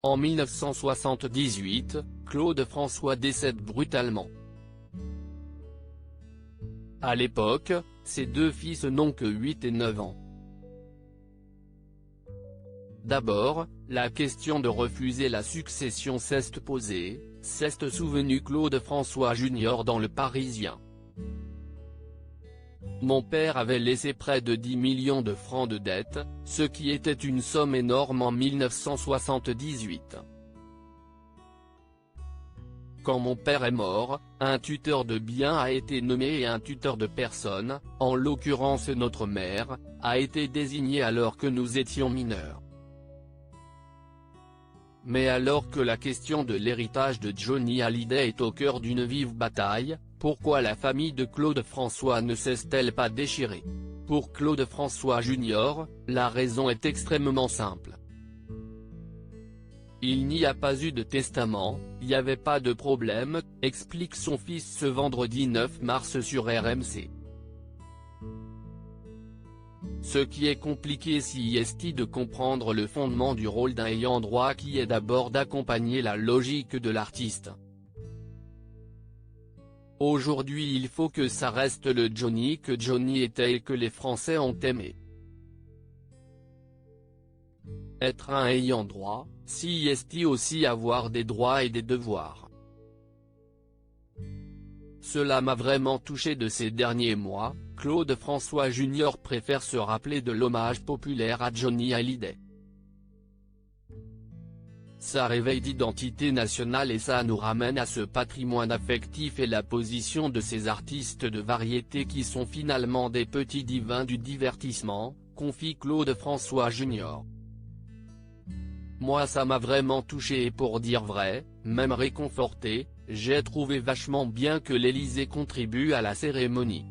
En 1978, Claude François décède brutalement. À l'époque, ses deux fils n'ont que 8 et 9 ans. D'abord, la question de refuser la succession s'est posée, s'est souvenu Claude François Jr. dans Le Parisien. Mon père avait laissé près de 10 millions de francs de dette, ce qui était une somme énorme en 1978. Quand mon père est mort, un tuteur de biens a été nommé et un tuteur de personnes, en l'occurrence notre mère, a été désigné alors que nous étions mineurs. Mais alors que la question de l'héritage de Johnny Hallyday est au cœur d'une vive bataille, pourquoi la famille de Claude François ne s'est-elle pas déchirée? Pour Claude François Jr., la raison est extrêmement simple. Il n'y a pas eu de testament, il n'y avait pas de problème, explique son fils ce vendredi 9 mars sur RMC. Ce qui est compliqué si est de comprendre le fondement du rôle d'un ayant droit qui est d'abord d'accompagner la logique de l'artiste. Aujourd'hui il faut que ça reste le Johnny que Johnny était et que les Français ont aimé. Être un ayant droit, si est aussi avoir des droits et des devoirs. Cela m'a vraiment touché de ces derniers mois. Claude François Jr. préfère se rappeler de l'hommage populaire à Johnny Hallyday. Ça réveille d'identité nationale et ça nous ramène à ce patrimoine affectif et la position de ces artistes de variété qui sont finalement des petits divins du divertissement, confie Claude François Jr. Moi ça m'a vraiment touché et pour dire vrai, même réconforté, j'ai trouvé vachement bien que l'Élysée contribue à la cérémonie.